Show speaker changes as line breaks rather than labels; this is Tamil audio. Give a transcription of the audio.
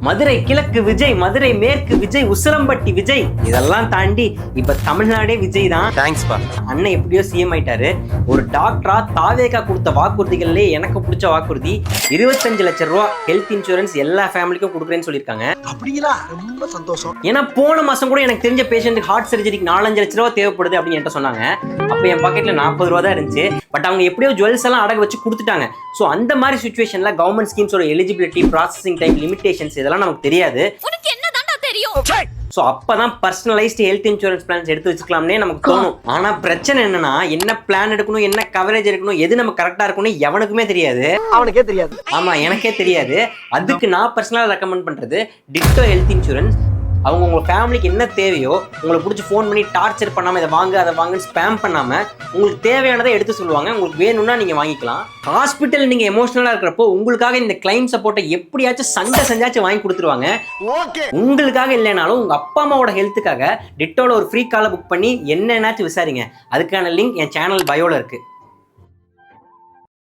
மதுரை கிழக்கு விஜய், மதுரை மேற்கு விஜய், உசிலம்பட்டி விஜய், இதெல்லாம் தாண்டி இப்ப தமிழ்நாடே விஜய் தான்.
தேங்க்ஸ்பா.
அண்ணன் எப்படியோ சிஎம் ஆயிட்டாரு. ஒரு டாக்டரா தாவேகா கொடுத்த வாக்குறுதிகள்லே எனக்கு பிடிச்ச வாக்குறுதி 25 லட்சம் ரூபாய் ஹெல்த் இன்சூரன்ஸ் எல்லா ஃபேமிலிக்கும் கொடுக்குறேன்னு சொல்லியிருக்காங்க.
அப்படிங்களா? ரொம்ப சந்தோஷம்.
ஏன்னா போன மாசம் கூட எனக்கு தெரிஞ்ச பேஷண்ட்டுக்கு ஹார்ட் சர்ஜரிக்கு 4-5 லட்ச ரூபா தேவைப்படுது அப்படின்னு என்கிட்ட சொன்னாங்க. அப்போ என் பாக்கெட்ல 40 ரூபா தான் இருந்துச்சு. பட் அவங்க எப்படியோ ஜுவல்ஸ் எல்லாம் அடகு வச்சு கொடுத்துட்டாங்க. ஸோ அந்த மாதிரி சுச்சுவேஷன்ல கவர்மெண்ட் ஸ்கீம்ஸோட எலிஜிபிலிட்டி, ப்ராசஸிங் டைம், லிமிடேஷன்ஸ் இதெல்லாம் நமக்கு தெரியாது. ஸோ அப்பதான் பர்சனலைஸ்டு ஹெல்த் இன்சூரன்ஸ் பிளான்ஸ் எடுத்து வச்சுக்கலாம்னே நமக்கு தோணும். ஆனா பிரச்சனை என்னன்னா, என்ன பிளான் எடுக்கணும், என்ன கவரேஜ் எடுக்கணும், எது நம்ம கரெக்டா இருக்கணும் எவனுக்குமே தெரியாது.
அவனுக்கே தெரியாது.
ஆமா, எனக்கே தெரியாது. அதுக்கு நான் பர்சனலா ரெக்கமெண்ட் பண்றது டிட்டோ ஹெல்த் இன்சூரன்ஸ். அவங்க உங்க ஃபேமிலிக்கு என்ன தேவையோ உங்களுக்கு பிடிச்சி ஃபோன் பண்ணி டார்ச்சர் பண்ணாம இதை வாங்க அதை வாங்கன்னு ஸ்பேம் பண்ணாம உங்களுக்கு தேவையானதை எடுத்து சொல்லுவாங்க. உங்களுக்கு வேணும்னா நீங்க வாங்கிக்கலாம். ஹாஸ்பிட்டல் நீங்க எமோஷனலா இருக்கிறப்போ உங்களுக்காக இந்த கிளைம் சப்போர்ட்டை எப்படியாச்சும் சண்டை செஞ்சாச்சும் வாங்கி கொடுத்துருவாங்க. உங்களுக்காக இல்லைனாலும் உங்க அப்பா அம்மாவோட ஹெல்த்துக்காக டிட்டோல ஒரு ஃப்ரீ காலை புக் பண்ணி என்னன்னாச்சும் விசாரிங்க. அதுக்கான லிங்க் என் சேனல் பயோல இருக்கு.